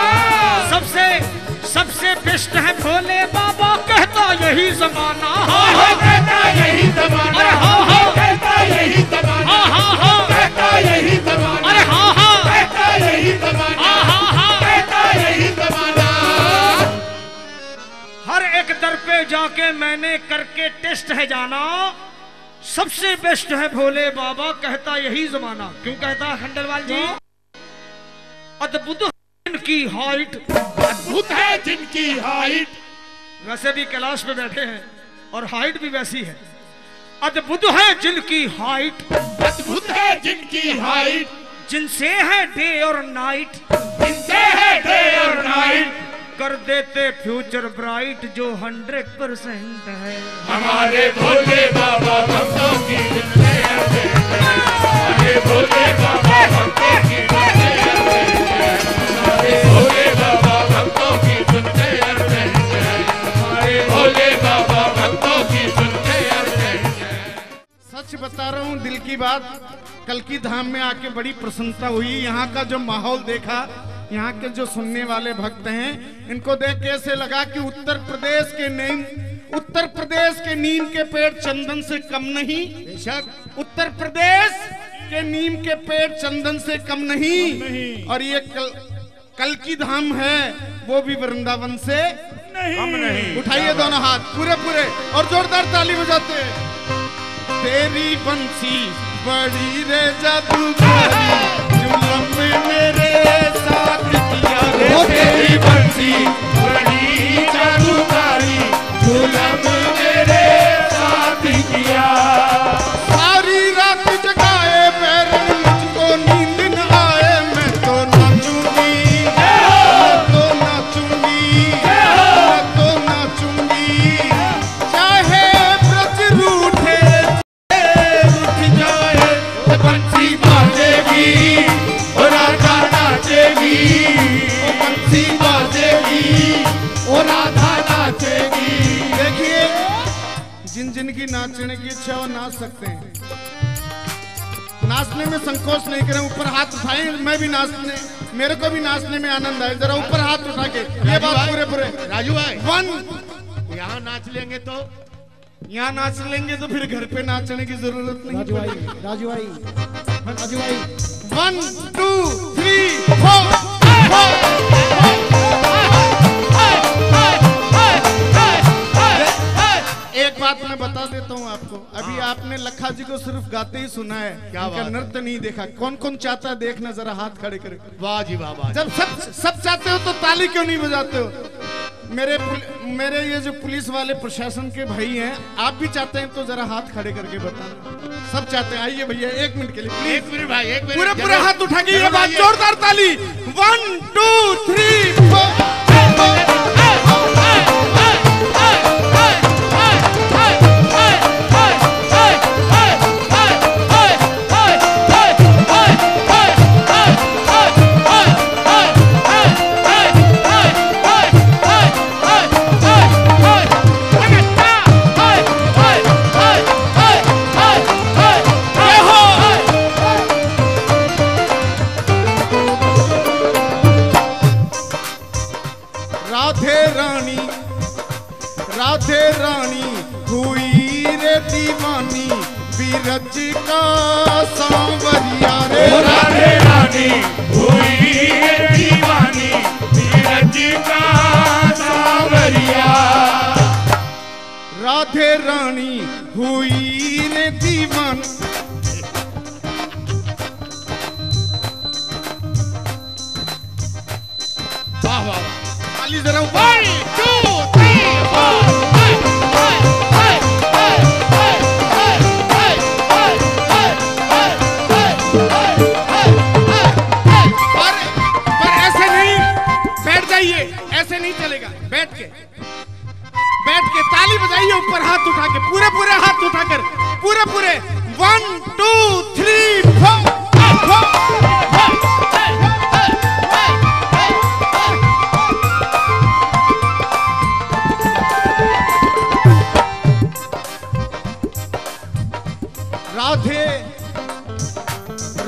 सबसे बेस्ट है भोले बाबा कहता यही जमाना, कहता यही जमाना, अरे हाँ कहता यही जमाना, हाँ कहता यही जमाना, अरे हाँ कहता यही जमाना, हाँ कहता यही जमाना। हर एक दर पे जाके मैंने करके टेस्ट है जाना, सबसे बेस्ट है भोले बाबा कहता यही जमाना। क्यों कहता है खंडेलवाल जी? अद्भुत है जिनकी हाइट, अद्भुत है जिनकी हाइट, वैसे भी कैलाश पे बैठे हैं और हाइट भी वैसी है। अद्भुत है जिनकी हाइट, अद्भुत है जिनकी हाइट, जिनसे है डे और नाइट, जिनसे है डे और नाइट, कर देते फ्यूचर ब्राइट जो 100% है। हमारे भोले बाबा भक्तों की जिनसे है, हमारे भोले बाबा भक्तों की जिनसे है, हमारे भोले बाबा भक्तों की जिनसे है, हमारे भोले बाबा भक्तों की जिनसे है। सच बता रहा हूँ, दिल की बात, कल्की धाम में आके बड़ी प्रसन्नता हुई। यहाँ का जो माहौल देखा, यहाँ के जो सुनने वाले भक्त हैं, इनको देख के ऐसे लगा कि उत्तर प्रदेश के नीम के पेड़ चंदन से कम नहीं। बेशक उत्तर प्रदेश के नीम के पेड़ चंदन से कम नहीं। और ये कल्की धाम है, वो भी वृंदावन से कम नहीं। उठाइए दोनों हाथ पूरे पूरे और जोरदार ताली बजाते। तेरी बंसी बड़ी रे जादूगरी, जुलम में मेरे साथ किया रे। तेरी बंसी बड़ी जादूगरी, जुलम में मेरे साथ किया। सारी रात जगाए पैर, मुझको नींद न आए, मैं तो नाचूंगी, मैं तो नाचूंगी, मैं तो नाचूंगी। चाहे ब्रज रूठे बंसी बाजेगी और राधा नाचेगी, बंसी बाजेगी और राधा नाचेगी। देखिए, जिन जिन की नाचने की इच्छा वो नाच सकते हैं, नाचने में संकोच नहीं करें। ऊपर हाथ उठाएं, मैं भी नाचने, मेरे को भी नाचने में आनंद आए। जरा ऊपर हाथ उठा के ये बात पूरे पूरे। राजू भाई, वन यहाँ नाच लेंगे तो यहाँ नाच लेंगे तो फिर घर पे नाचने की जरूरत नहीं। राजू भाई, राजू भाई, राजू भाई, 1 2 3 4। एक बात मैं बता देता हूँ आपको, अभी आपने लखा जी को सिर्फ गाते ही सुना है, क्या उनका बात? नृत्य नहीं देखा। कौन कौन चाहता है देखना, जरा हाथ खड़े करे। वाह जी वाह, वाह। जब सब चाहते हो तो ताली क्यों नहीं बजाते हो? मेरे ये जो पुलिस वाले प्रशासन के भाई हैं, आप भी चाहते हैं तो जरा हाथ खड़े करके बताना। सब चाहते हैं, आइए भैया 1 मिनट के लिए प्लीज। एक मिनट भाई, एक मिनट। पूरे पूरे जरूर। हाथ उठा के ये जरूर बात, आइए। जोरदार ताली। 1 2 3 4। राधे रानी हुई रे दीवानी, बीरज का सांवरिया रे। राधे रानी हुई रे दीवानी, बीरज का सांवरिया। राधे रानी हुई रे दीवानी। वाह वाह, ताली जरा ऊपर। 1 2 3 4। पर ऐसे नहीं, बैठ जाइए, ऐसे नहीं चलेगा। बैठ के ताली बजाइए, ऊपर हाथ उठा के, पूरे पूरे हाथ उठाकर, पूरे पूरे 1 2 3 4।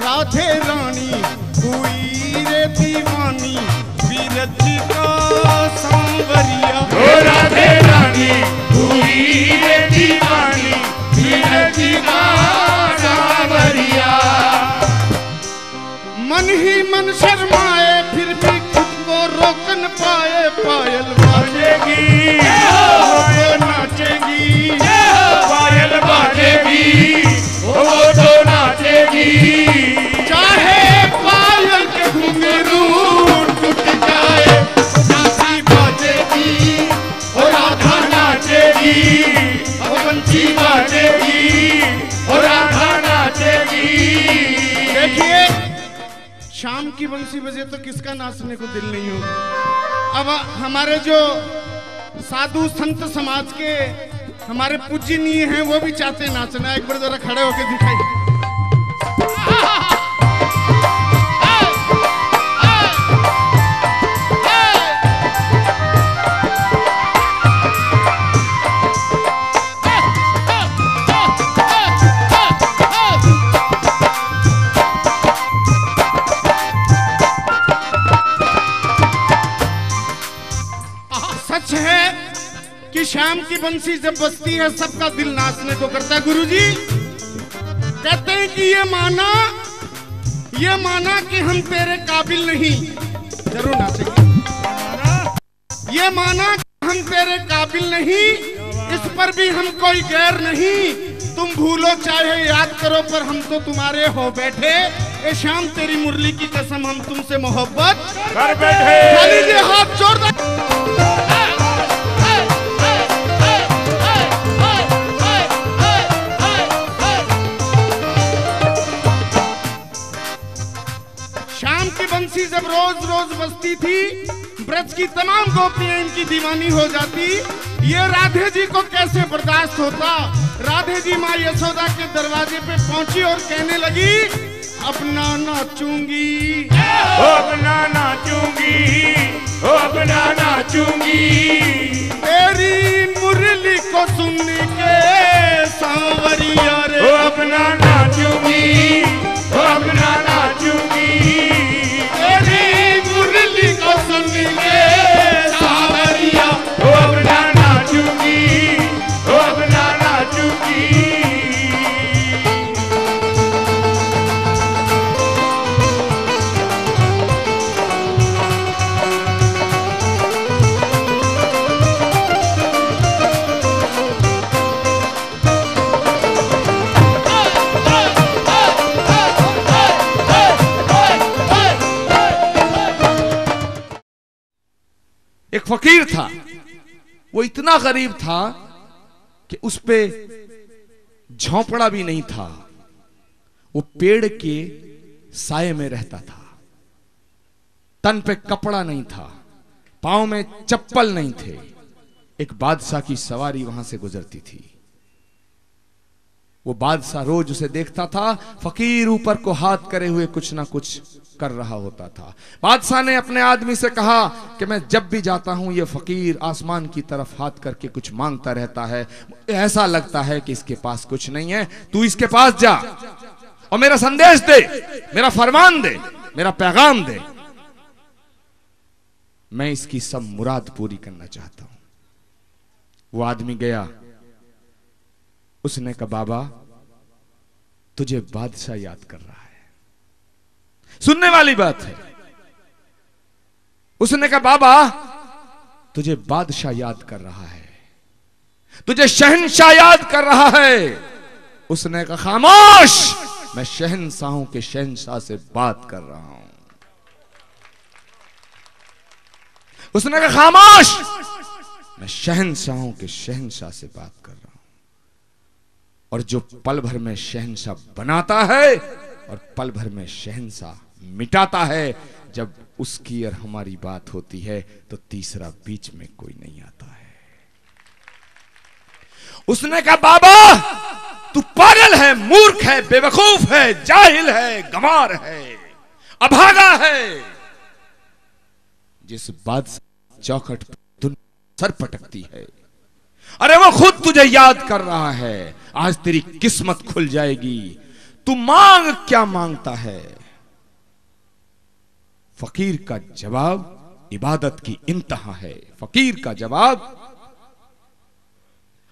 राधे रानी हुई रे दीवानी, बीरज का सांवरिया। राधे रानी हुई रे दीवानी, बीरज का सांवरिया। मन ही मन शर्माए, फिर भी खुद को रोक न पाए। पायल बाजेगी, नाचेगी, पायल बाजेगी, वो तो नाचेगी। चाहे पायल के घुंघरू टूट जाए, नाची बाजेगी, और राधा शाम की बंसी बजे तो किसका नाचने को दिल नहीं होगा। अब हमारे जो साधु संत समाज के हमारे पूजनीय हैं वो भी चाहते नाचना। एक बार जरा खड़े होकर दिखाई। सच है कि शाम की बंसी जब बजती है सबका दिल नाचने को करता है। गुरुजी कहते हैं कि ये माना कि हम तेरे काबिल नहीं, जरूर नाचेंगे। ये माना कि हम तेरे काबिल नहीं, इस पर भी हम कोई गैर नहीं। तुम भूलो चाहे याद करो पर हम तो तुम्हारे हो बैठे। ए शाम तेरी मुरली की कसम हम तुमसे मोहब्बत कर बैठे। खाली ये हाथ जोरदार। शाम की बंसी जब रोज रोज बजती थी, ब्रज की तमाम गोपियां इनकी दीवानी हो जाती। ये राधे जी को कैसे बर्दाश्त होता। राधे जी माँ यशोदा के दरवाजे पे पहुंची और कहने लगी, अब ना नाचूंगी, अब ना नाचूंगी, अब ना नाचूंगी। तेरी मुरली को सुन के सांवरिया रे, अब ना नाचूंगी, अब ना नाचूंगी। तेरी मुरली को सुन के सांवरिया, अब ना नाचूंगी, अब ना नाचूंगी। एक फकीर था, वो इतना गरीब था कि उस पे झोंपड़ा भी नहीं था। वो पेड़ के साये में रहता था। तन पे कपड़ा नहीं था, पांव में चप्पल नहीं थे। एक बादशाह की सवारी वहां से गुजरती थी। वो बादशाह रोज उसे देखता था। फकीर ऊपर को हाथ करे हुए कुछ ना कुछ कर रहा होता था। बादशाह ने अपने आदमी से कहा कि मैं जब भी जाता हूं ये फकीर आसमान की तरफ हाथ करके कुछ मांगता रहता है। ऐसा लगता है कि इसके पास कुछ नहीं है। तू इसके पास जा और मेरा संदेश दे, मेरा फरमान दे, मेरा पैगाम दे। मैं इसकी सब मुराद पूरी करना चाहता हूं। वो आदमी गया। उसने कहा, बाबा तुझे बादशाह याद कर रहा है। सुनने वाली बात है। उसने कहा, बाबा तुझे बादशाह याद कर रहा है, तुझे शहंशाह याद कर रहा है। उसने कहा, खामोश, मैं शहंशाहों के शहंशाह से बात कर रहा हूं। उसने कहा, खामोश, मैं शहंशाहों के शहंशाह से बात कर रहा हूं। और जो पल भर में शहंशाह बनाता है और पल भर में शहंशाह मिटाता है, जब उसकी और हमारी बात होती है तो तीसरा बीच में कोई नहीं आता है। उसने कहा, बाबा तू पागल है, मूर्ख है, बेवकूफ है, जाहिल है, गंवार है, अभागा है। जिस बादशाह चौखट पर दुनिया सर पटकती है, अरे वो खुद तुझे याद कर रहा है। आज तेरी किस्मत खुल जाएगी। तू मांग क्या मांगता है? फकीर का जवाब इबादत की इंतहा है। फकीर का जवाब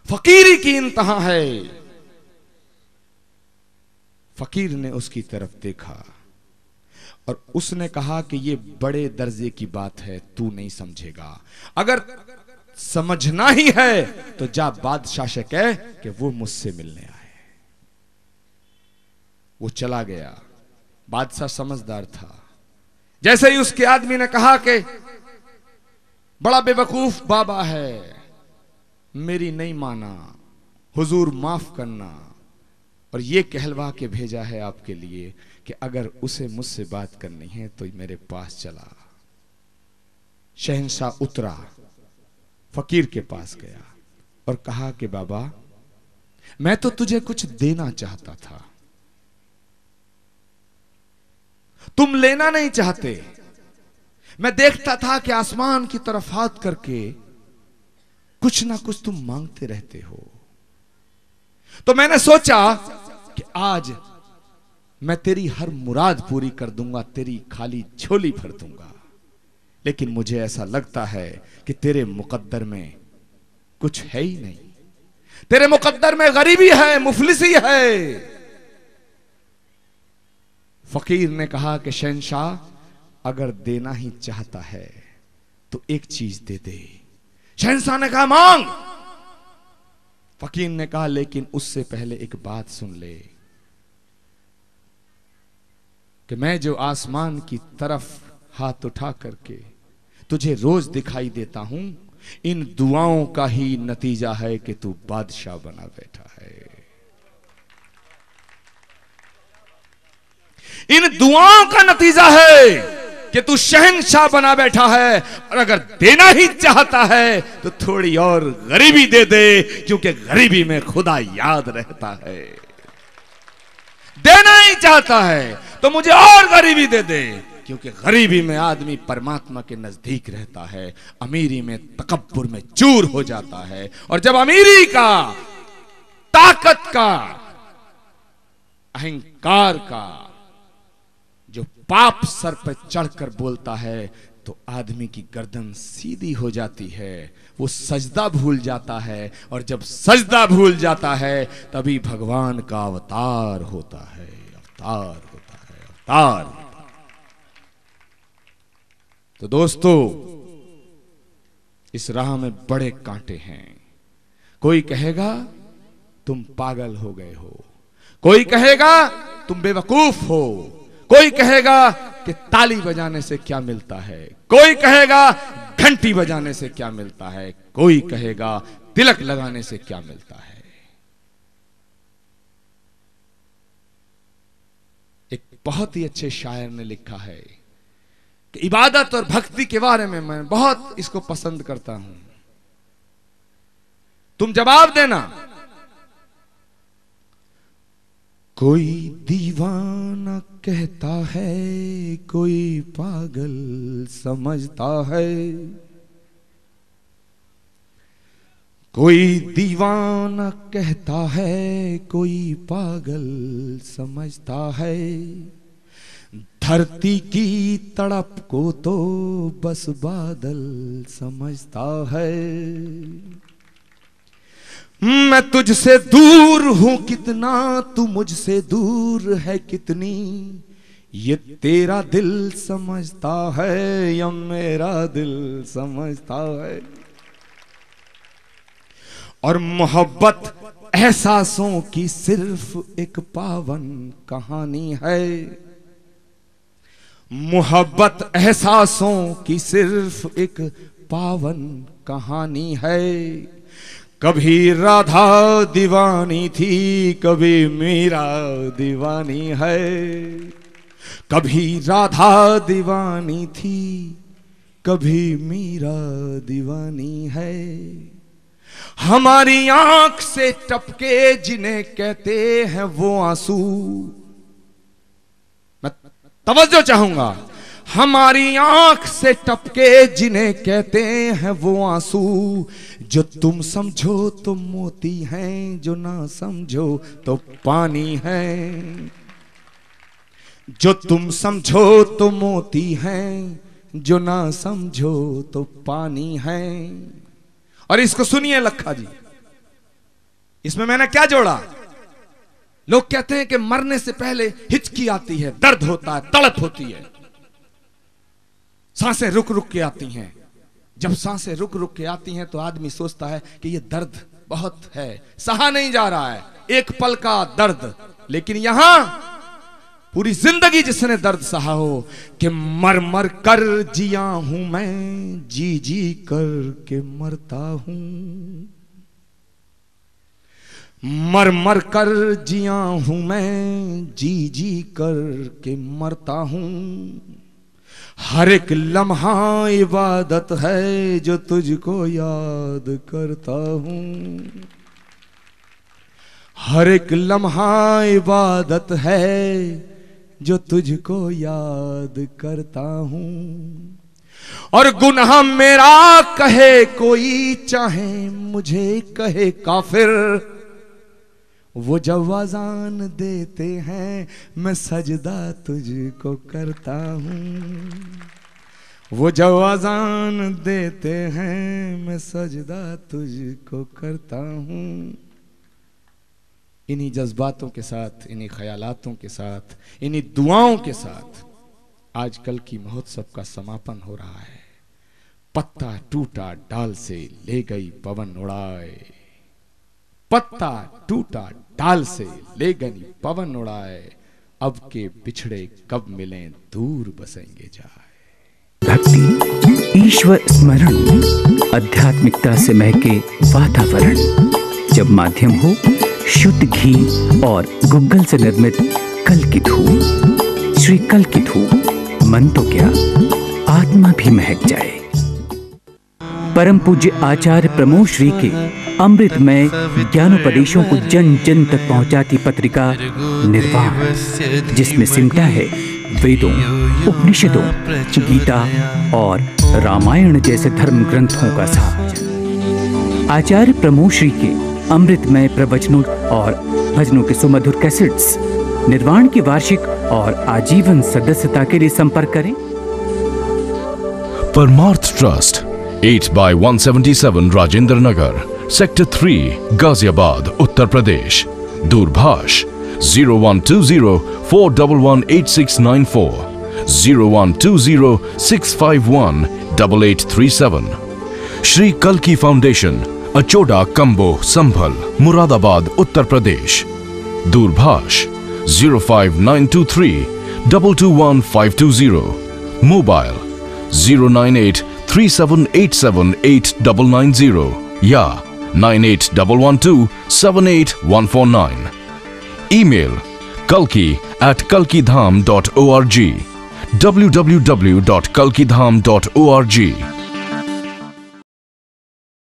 फकीरी की इंतहा है। फकीर ने उसकी तरफ देखा और उसने कहा कि ये बड़े दर्जे की बात है, तू नहीं समझेगा। अगर समझना ही है तो जा बादशाह से कह कि वो मुझसे मिलने आए। वो चला गया। बादशाह समझदार था। जैसे ही उसके आदमी ने कहा कि बड़ा बेवकूफ बाबा है, मेरी नहीं माना, हुजूर माफ करना, और ये कहलवा के भेजा है आपके लिए कि अगर उसे मुझसे बात करनी है तो मेरे पास चला। शहंशाह उतरा, फकीर के पास गया और कहा कि बाबा, मैं तो तुझे कुछ देना चाहता था, तुम लेना नहीं चाहते। मैं देखता था कि आसमान की तरफ हाथ करके कुछ ना कुछ तुम मांगते रहते हो, तो मैंने सोचा कि आज मैं तेरी हर मुराद पूरी कर दूंगा, तेरी खाली झोली भर दूंगा। लेकिन मुझे ऐसा लगता है कि तेरे मुकद्दर में कुछ है ही नहीं, तेरे मुकद्दर में गरीबी है, मुफलिसी है। फकीर ने कहा कि शहंशाह, अगर देना ही चाहता है तो एक चीज दे दे। शहंशाह ने कहा मांग। फकीर ने कहा लेकिन उससे पहले एक बात सुन ले कि मैं जो आसमान की तरफ हाथ उठा करके तुझे रोज दिखाई देता हूं, इन दुआओं का ही नतीजा है कि तू बादशाह बना बैठा है। इन दुआओं का नतीजा है कि तू शहंशाह बना बैठा है। और अगर देना ही चाहता है तो थोड़ी और गरीबी दे दे, क्योंकि गरीबी में खुदा याद रहता है। देना ही चाहता है तो मुझे और गरीबी दे दे, क्योंकि गरीबी में आदमी परमात्मा के नजदीक रहता है, अमीरी में तकब्बुर में चूर हो जाता है। और जब अमीरी का, ताकत का, अहंकार का जो पाप सर पर चढ़कर बोलता है तो आदमी की गर्दन सीधी हो जाती है, वो सजदा भूल जाता है। और जब सजदा भूल जाता है तभी भगवान का अवतार होता है, अवतार होता है, अवतार। तो दोस्तों, इस राह में बड़े कांटे हैं। कोई कहेगा तुम पागल हो गए हो, कोई कहेगा तुम बेवकूफ हो, कोई कहेगा कि ताली बजाने से क्या मिलता है, कोई कहेगा घंटी बजाने से क्या मिलता है, कोई कहेगा तिलक लगाने से क्या मिलता है। एक बहुत ही अच्छे शायर ने लिखा है कि इबादत और भक्ति के बारे में मैं बहुत इसको पसंद करता हूं। तुम जवाब देना, कोई दीवाना कहता है, कोई पागल समझता है। कोई दीवाना कहता है, कोई पागल समझता है। धरती की तड़प को तो बस बादल समझता है। मैं तुझसे दूर हूं कितना, तू मुझसे दूर है कितनी, ये तेरा दिल समझता है या मेरा दिल समझता है। और मोहब्बत एहसासों की सिर्फ एक पावन कहानी है। मोहब्बत एहसासों की सिर्फ एक पावन कहानी है। कभी राधा दीवानी थी, कभी मीरा दीवानी है। कभी राधा दीवानी थी, कभी मीरा दीवानी है। हमारी आंख से टपके जिन्हें कहते हैं वो आंसू, मैं तवज्जो चाहूंगा, हमारी आंख से टपके जिन्हें कहते हैं वो आंसू, जो तुम समझो तो मोती हैं, जो ना समझो तो पानी है। जो तुम समझो तो मोती हैं, जो ना समझो तो पानी है। और इसको सुनिए लखा जी, इसमें मैंने क्या जोड़ा। लोग कहते हैं कि मरने से पहले हिचकी आती है, दर्द होता है, तड़प होती है, सांसें रुक रुक के आती हैं। जब सांसें रुक रुक के आती हैं तो आदमी सोचता है कि ये दर्द बहुत है, सहा नहीं जा रहा है, एक पल का दर्द। लेकिन यहां पूरी जिंदगी जिसने दर्द सहा हो कि मर मर कर जिया हूं मैं, जी जी कर के मरता हूं। मर मर कर जिया हूं मैं, जी जी कर के मरता हूं। हर एक लम्हा इबादत है जो तुझको याद करता हूं। हर एक लम्हा इबादत है जो तुझको याद करता हूं। और गुनाह मेरा कहे कोई, चाहे मुझे कहे काफिर, वो जब अज़ान देते हैं मैं सजदा तुझको करता हूँ। वो जब अज़ान देते हैं मैं सजदा तुझको करता हूँ। इन्हीं जज्बातों के साथ, इन्हीं ख्यालातों के साथ, इन्हीं दुआओं के साथ आज कल की महोत्सव का समापन हो रहा है। पत्ता टूटा डाल से ले गई पवन उड़ाए, पत्ता टूटा डाल से ले गई पवन उड़ाए, अब के बिछड़े कब मिलें दूर बसेंगे जाए। भक्ति, ईश्वर स्मरण, आध्यात्मिकता से महके वातावरण, जब माध्यम हो शुद्ध घी और गुग्गल से निर्मित कल की धूप। श्री कल की धूप, मन तो क्या आत्मा भी महक जाए। परम पूज्य आचार्य प्रमोद श्री के अमृतमय ज्ञानोपदेशों को जन जन तक पहुंचाती पत्रिका निर्वाण, जिसमें सिमटा है वेदों, उपनिषदों, गीता और रामायण जैसे धर्म ग्रंथों का सार। आचार्य प्रमोद श्री के अमृतमय प्रवचनों और भजनों के सुमधुर कैसेट्स निर्वाण की वार्षिक और आजीवन सदस्यता के लिए संपर्क करें। परमार्थ ट्रस्ट, 8/177 राजेंद्र नगर, सेक्टर 3, गाजियाबाद, उत्तर प्रदेश। दूरभाष 012041189694, 012065188837। श्री कल्की फाउंडेशन, अचोड़ा कंबो संभल, मुरादाबाद, उत्तर प्रदेश। दूरभाष 05923221520, मोबाइल 09837878990 या 9811278149। Email kalki@kalkidham.org, www.kalkidham.org।